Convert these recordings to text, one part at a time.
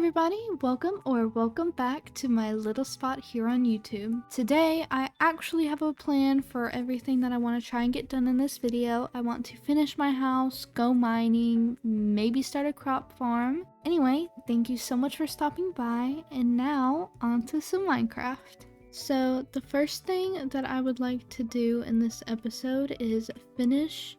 everybody, welcome back to my little spot here on YouTube. Today I actually have a plan for everything that I want to try and get done in this video. I want to finish my house, go mining, maybe start a crop farm. Anyway, thank you so much for stopping by, and now on to some Minecraft. So the first thing that I would like to do in this episode is finish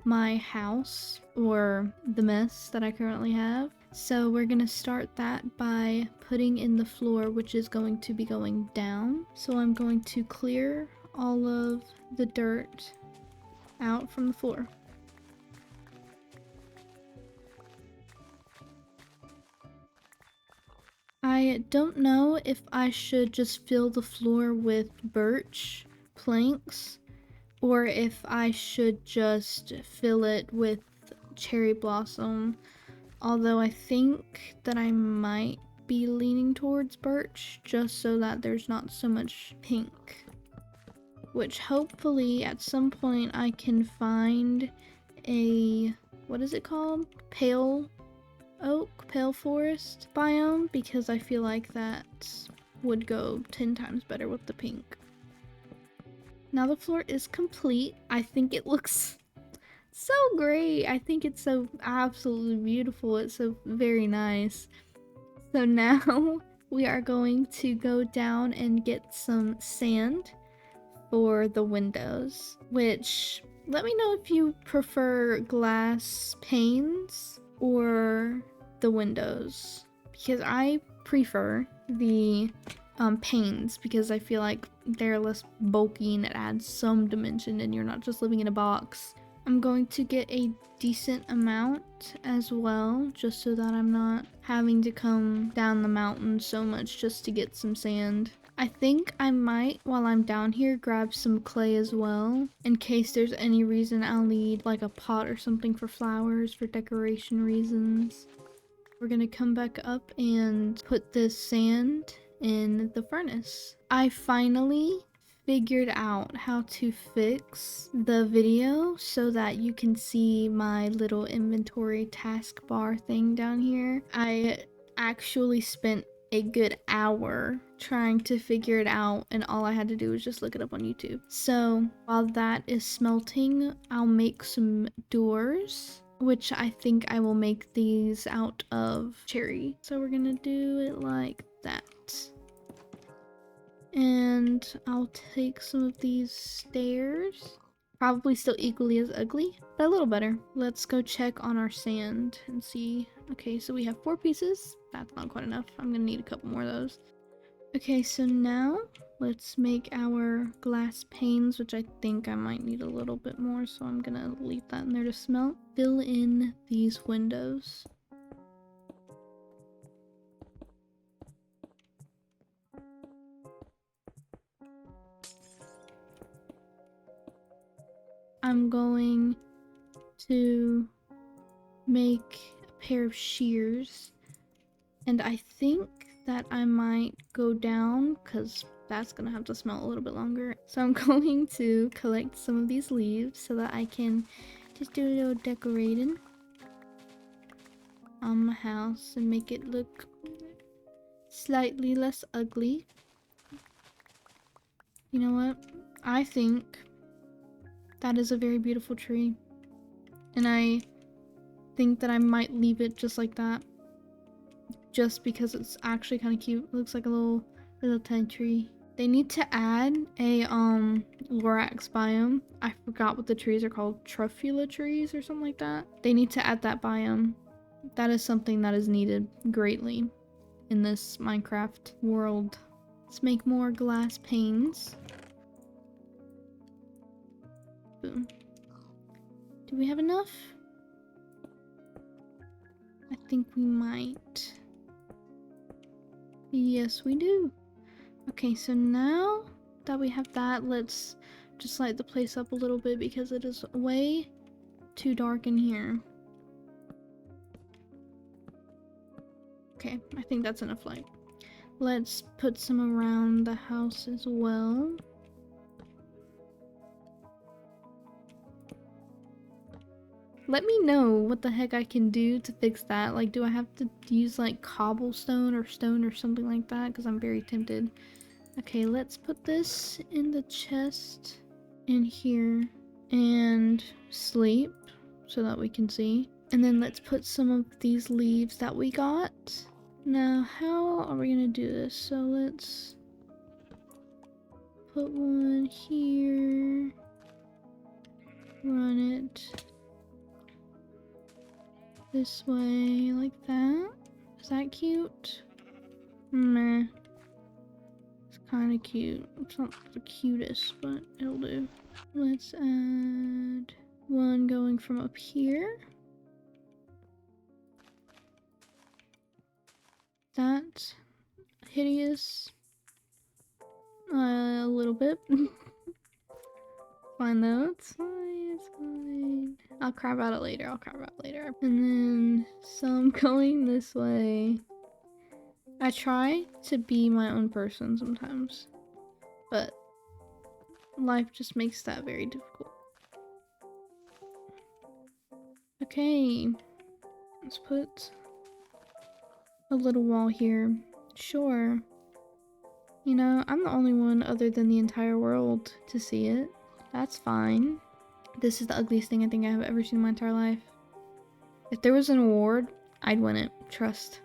my house, or the mess that I currently have. So we're gonna start that by putting in the floor, which is going to be going down. So I'm going to clear all of the dirt out from the floor. I don't know if I should just fill the floor with birch planks or if I should just fill it with cherry blossom. Although I think that I might be leaning towards birch just so that there's not so much pink. Which hopefully at some point I can find a, what is it called? Pale oak, pale forest biome, because I feel like that would go 10 times better with the pink. Now the floor is complete. I think it looks so great. I think it's so absolutely beautiful. It's so very nice. So now we are going to go down and get some sand for the windows, which let me know if you prefer glass panes or the windows, because I prefer the panes because I feel like they're less bulky and it adds some dimension and you're not just living in a box. I'm going to get a decent amount as well, just so that I'm not having to come down the mountain so much just to get some sand. I think I might, while I'm down here, grab some clay as well, in case there's any reason I'll need like a pot or something for flowers for decoration reasons. We're gonna come back up and put this sand in the furnace. I finally figured out how to fix the video so that you can see my little inventory taskbar thing down here. I actually spent a good hour trying to figure it out, and all I had to do was just look it up on YouTube. So while that is smelting, I'll make some doors, which I think I will make these out of cherry. So we're gonna do it like that. And I'll take some of these stairs. Probably still equally as ugly, but a little better. Let's go check on our sand and see. Okay, so we have 4 pieces. That's not quite enough. I'm gonna need a couple more of those. Okay, so now let's make our glass panes, which I think I might need a little bit more, so I'm gonna leave that in there to smelt. Fill in these windows. I'm going to make a pair of shears, and I think that I might go down because that's gonna have to smell a little bit longer. So I'm going to collect some of these leaves so that I can just do a little decorating on my house and make it look slightly less ugly. You know what? I think that is a very beautiful tree, and I think that I might leave it just like that, just because it's actually kind of cute. It looks like a little tiny tree. They need to add a Lorax biome. I forgot what the trees are called, Truffula trees or something like that. They need to add that biome. That is something that is needed greatly in this Minecraft world. Let's make more glass panes. Boom. Do we have enough? I think we might. Yes, we do. Okay, so now that we have that, let's just light the place up a little bit because it is way too dark in here. Okay, I think that's enough light. Let's put some around the house as well. Let me know what the heck I can do to fix that. Like, do I have to use like cobblestone or stone or something like that? Because I'm very tempted. Okay, let's put this in the chest in here and sleep so that we can see. And then let's put some of these leaves that we got. Now, how are we gonna do this? So let's put one here. Run it this way like that. Is that cute? Meh. It's kind of cute. It's not the cutest, but it'll do. Let's add one going from up here. That's hideous. A little bit. Fine though, it's fine, it's fine. I'll crap about it later, And then some going this way. I try to be my own person sometimes, but life just makes that very difficult. Okay, let's put a little wall here. Sure. You know, I'm the only one other than the entire world to see it. That's fine. This is the ugliest thing I think I have ever seen in my entire life. If there was an award, I'd win it. Trust.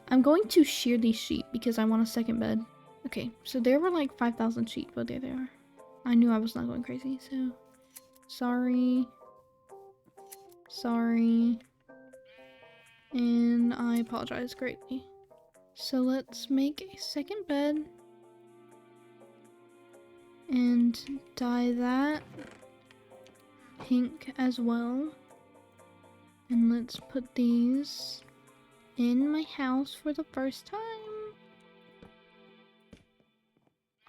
I'm going to shear these sheep because I want a second bed. Okay, so there were like 5,000 sheep, but there they are. I knew I was not going crazy, so... Sorry. Sorry. And I apologize greatly. So let's make a second bed. And dye that pink as well. And let's put these in my house for the first time.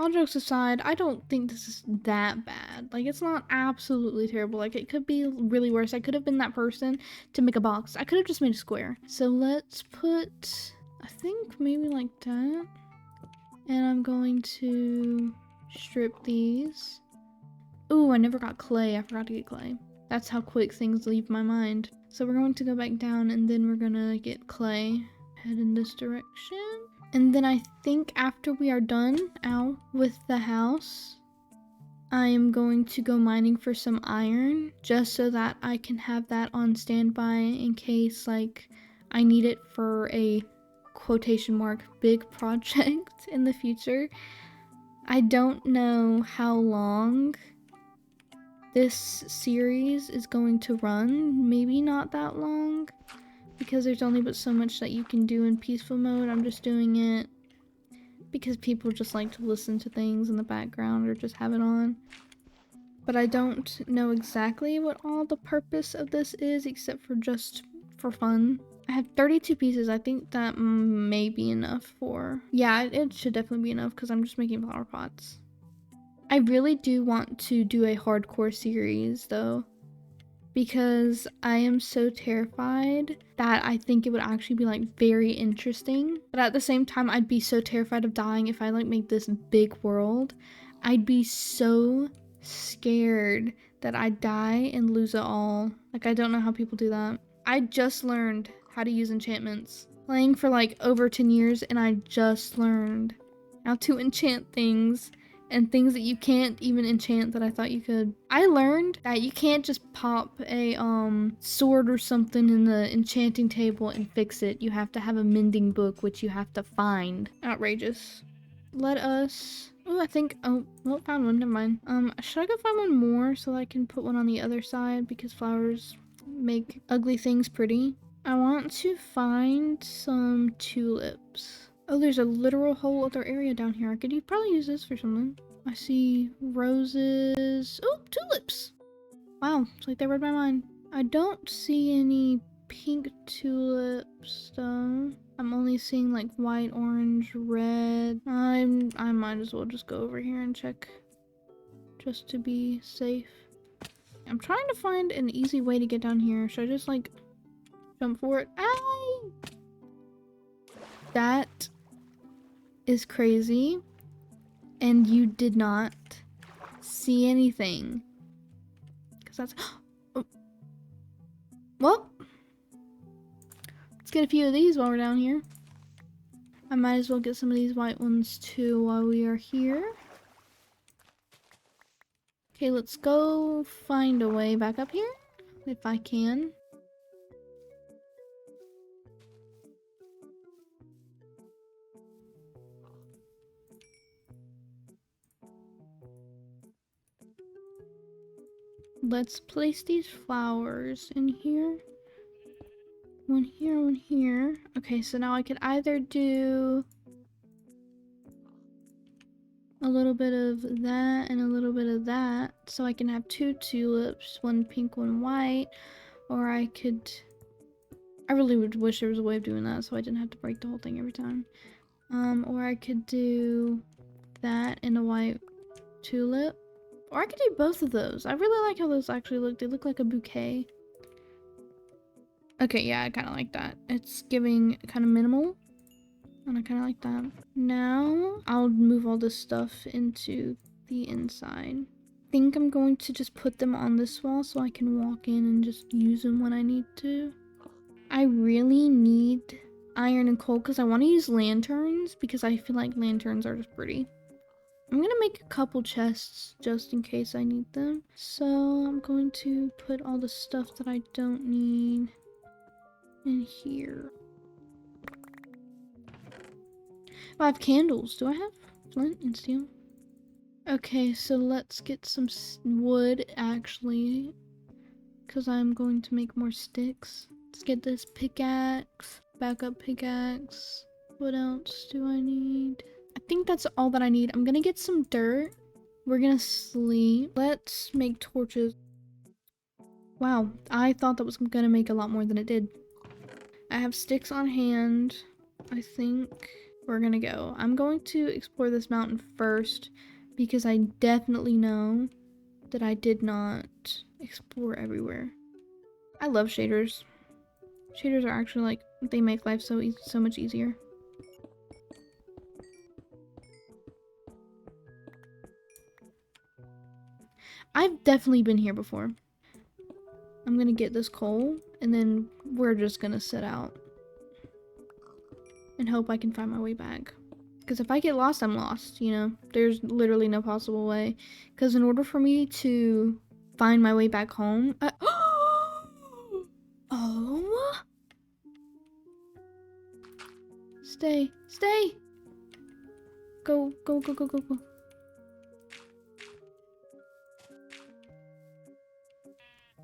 All jokes aside, I don't think this is that bad. Like, it's not absolutely terrible. Like, it could be really worse. I could have been that person to make a box. I could have just made a square. So let's put, I think maybe like that. And I'm going to strip these. Ooh, I never got clay. I forgot to get clay. That's how quick things leave my mind. So we're going to go back down and then we're gonna get clay. Head in this direction. And then I think after we are done with the house, I am going to go mining for some iron just so that I can have that on standby in case like I need it for a quotation mark big project in the future. I don't know how long this series is going to run. Maybe not that long because there's only but so much that you can do in peaceful mode. I'm just doing it because people just like to listen to things in the background or just have it on. But I don't know exactly what all the purpose of this is except for just for fun. I have 32 pieces. I think that may be enough for... Yeah, it should definitely be enough because I'm just making flower pots. I really do want to do a hardcore series though, because I am so terrified that I think it would actually be like very interesting. But at the same time, I'd be so terrified of dying if I like make this big world. I'd be so scared that I'd die and lose it all. Like, I don't know how people do that. I just learned how to use enchantments. Playing for like over 10 years and I just learned how to enchant things. And things that you can't even enchant that I thought you could. I learned that you can't just pop a sword or something in the enchanting table and fix it. You have to have a mending book, which you have to find. Outrageous. Let us... Oh, I think... Oh, well, found one. Never mind. Should I go find one more so that I can put one on the other side? Because flowers make ugly things pretty. I want to find some tulips. Oh, there's a literal whole other area down here. I could probably use this for something. I see roses. Oh, tulips! Wow, it's like they read my mind. I don't see any pink tulips though. I'm only seeing like white, orange, red. I might as well just go over here and check just to be safe. I'm trying to find an easy way to get down here. Should I just like jump for it? Ay! That is crazy, and you did not see anything because that's... Oh. Well, let's get a few of these while we're down here. I might as well get some of these white ones too while we are here. Okay, let's go find a way back up here, if I can. Let's place these flowers in here. One here, one here. Okay, so now I could either do a little bit of that and a little bit of that, so I can have 2 tulips, one pink, one white, or I really would wish there was a way of doing that so I didn't have to break the whole thing every time. Or I could do that and a white tulip. Or I could do both of those. I really like how those actually look. They look like a bouquet. Okay, yeah, I kind of like that. It's giving kind of minimal. And I kind of like that. Now, I'll move all this stuff into the inside. I think I'm going to just put them on this wall so I can walk in and just use them when I need to. I really need iron and coal because I want to use lanterns because I feel like lanterns are just pretty. I'm gonna make a couple chests just in case I need them. So I'm going to put all the stuff that I don't need in here. Oh, I have candles. Do I have flint and steel? Okay, so let's get some wood actually, because I'm going to make more sticks. Let's get this pickaxe, backup pickaxe. What else do I need? I think that's all that I need. I'm gonna get some dirt. We're gonna sleep. Let's make torches. Wow, I thought that was gonna make a lot more than it did. I have sticks on hand. I think we're gonna go. I'm going to explore this mountain first because I definitely know that I did not explore everywhere. I love shaders. Shaders are actually like, they make life so much easier. I've definitely been here before. I'm gonna get this coal and then we're just gonna sit out and hope I can find my way back. Because if I get lost, I'm lost, you know? There's literally no possible way. Because in order for me to find my way back home... Oh! Stay. Stay! Go, go, go, go, go, go.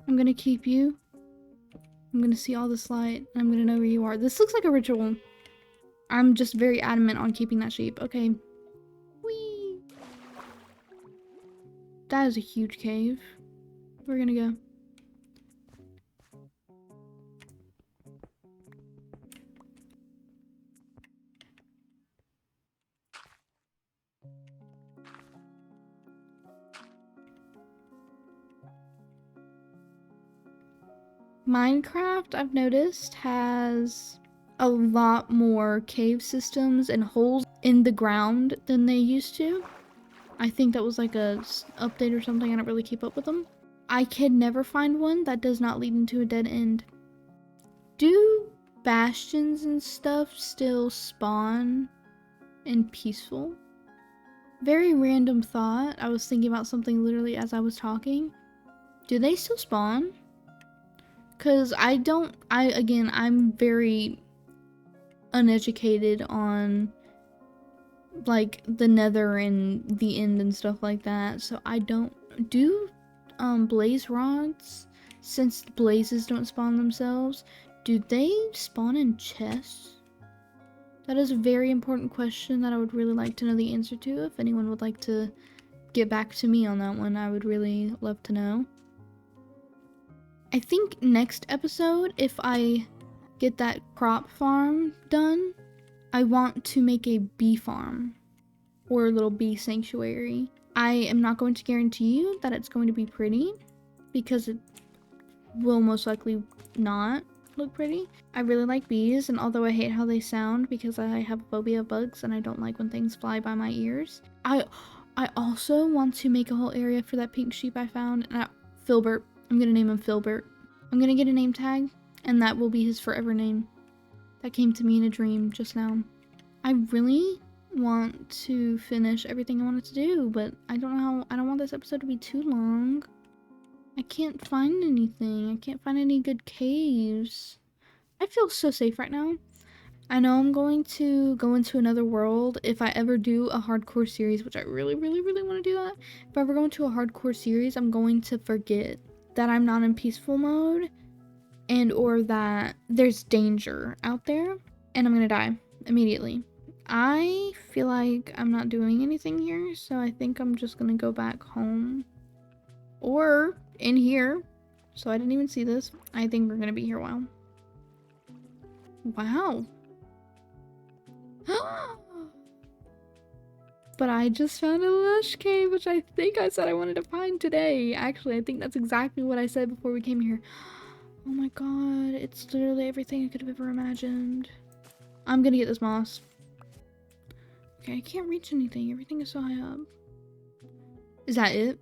I'm gonna keep you. I'm gonna see all this light, and I'm gonna know where you are. This looks like a ritual. I'm just very adamant on keeping that sheep. Okay. Whee! That is a huge cave. We're gonna go. Minecraft, I've noticed, has a lot more cave systems and holes in the ground than they used to. I think that was like a update or something. I don't really keep up with them. I can never find one that does not lead into a dead end. Do bastions and stuff still spawn in peaceful? Very random thought. I was thinking about something literally as I was talking. Do they still spawn? Because again, I'm very uneducated on like the nether and the end and stuff like that. So I don't do blaze rods, since blazes don't spawn themselves, do they spawn in chests? That is a very important question that I would really like to know the answer to. If anyone would like to get back to me on that one, I would really love to know. I think next episode, if I get that crop farm done, I want to make a bee farm or a little bee sanctuary. I am not going to guarantee you that it's going to be pretty because it will most likely not look pretty. I really like bees, and although I hate how they sound because I have a phobia of bugs and I don't like when things fly by my ears, I also want to make a whole area for that pink sheep I found. And Filbert. I'm gonna name him Filbert. I'm gonna get a name tag, and that will be his forever name. That came to me in a dream just now. I really want to finish everything I wanted to do, but I don't know how. I don't want this episode to be too long. I can't find anything. I can't find any good caves. I feel so safe right now. I know I'm going to go into another world if I ever do a hardcore series, which I really, really, really want to do that. If I ever go into a hardcore series, I'm going to forget that I'm not in peaceful mode and or that there's danger out there and I'm gonna die immediately. I feel like I'm not doing anything here, so I think I'm just gonna go back home or in here. So I didn't even see this. I think we're gonna be here a while. Wow. But I just found a lush cave, which I think I said I wanted to find today. Actually, I think that's exactly what I said before we came here. Oh my god, it's literally everything I could have ever imagined. I'm gonna get this moss. Okay, I can't reach anything. Everything is so high up. Is that it?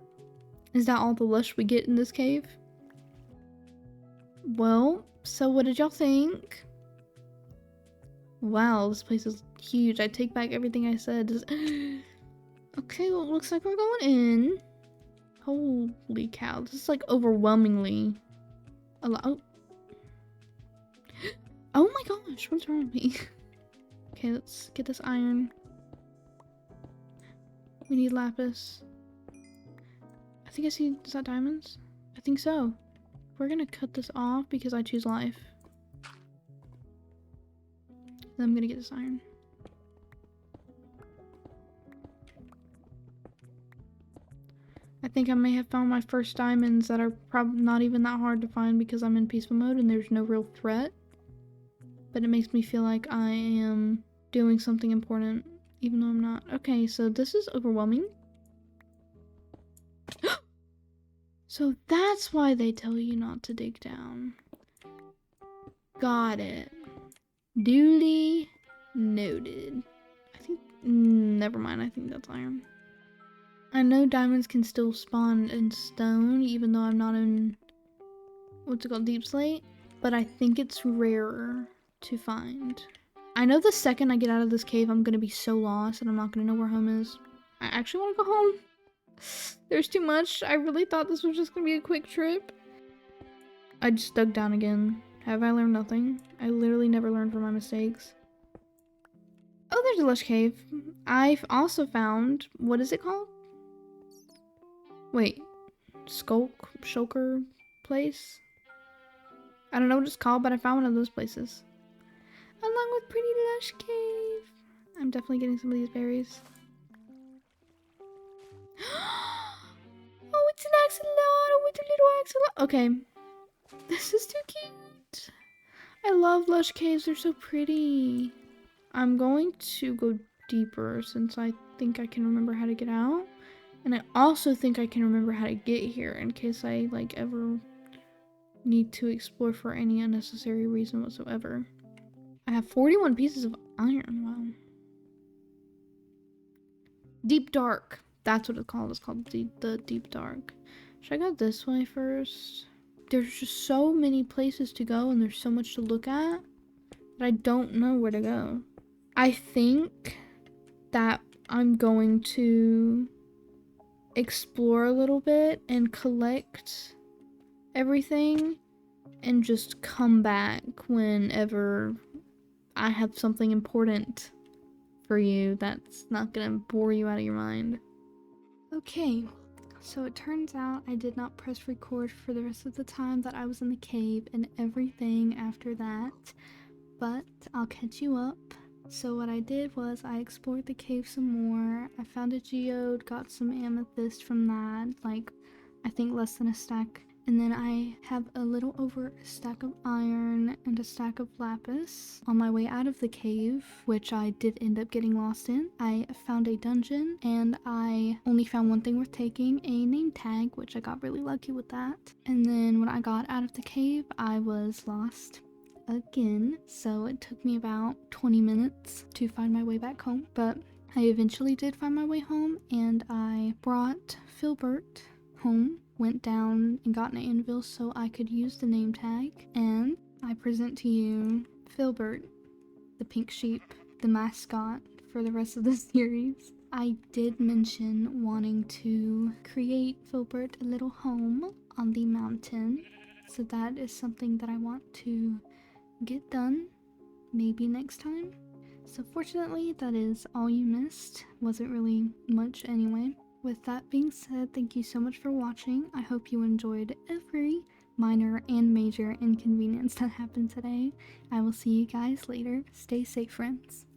Is that all the lush we get in this cave? Well, so what did y'all think? Wow, this place is huge. I take back everything I said. Okay, well, it looks like we're going in. Holy cow, this is like overwhelmingly a lot. Oh my gosh, what's wrong with me? Okay, let's get this iron. We need lapis. I think I see, is that diamonds? I think so. We're gonna cut this off because I choose life. Then I'm gonna get this iron. I think I may have found my first diamonds that are probably not even that hard to find because I'm in peaceful mode and there's no real threat. But it makes me feel like I am doing something important, even though I'm not. Okay, so this is overwhelming. So that's why they tell you not to dig down. Got it. Duly noted. I think, never mind, I think that's iron. I know diamonds can still spawn in stone, even though I'm not in, what's it called, deep slate, but I think it's rarer to find. I know the second I get out of this cave, I'm gonna be so lost and I'm not gonna know where home is. I actually want to go home. There's too much. I really thought this was just gonna be a quick trip. I just dug down again. Have I learned nothing? I literally never learned from my mistakes. Oh, there's a lush cave. I've also found, what is it called? Wait, Shulker place? I don't know what it's called, but I found one of those places. Along with pretty lush cave. I'm definitely getting some of these berries. Oh, it's an axolotl with a little axolotl. Okay, this is too cute. I love lush caves, they're so pretty. I'm going to go deeper since I think I can remember how to get out. And I also think I can remember how to get here in case I like ever need to explore for any unnecessary reason whatsoever. I have 41 pieces of iron, wow. Deep Dark, that's what it's called. It's called the Deep Dark. Should I go this way first? There's just so many places to go and there's so much to look at that I don't know where to go. I think that I'm going to explore a little bit and collect everything and just come back whenever I have something important for you that's not gonna bore you out of your mind. Okay, so it turns out I did not press record for the rest of the time that I was in the cave and everything after that, but I'll catch you up. So what I did was I explored the cave some more. I found a geode, got some amethyst from that, like I think less than a stack. And then I have a little over a stack of iron and a stack of lapis. On my way out of the cave, which I did end up getting lost in, I found a dungeon and I only found one thing worth taking, a name tag, which I got really lucky with that. And then when I got out of the cave, I was lost again, so it took me about 20 minutes to find my way back home, but I eventually did find my way home and I brought Filbert home went down and got an anvil so I could use the name tag. And I present to you Filbert, the pink sheep, the mascot for the rest of the series. I did mention wanting to create Filbert a little home on the mountain, so that is something that I want to get done maybe next time. So fortunately, that is all you missed. Wasn't really much anyway. With that being said, thank you so much for watching. I hope you enjoyed every minor and major inconvenience that happened today. I will see you guys later. Stay safe, friends.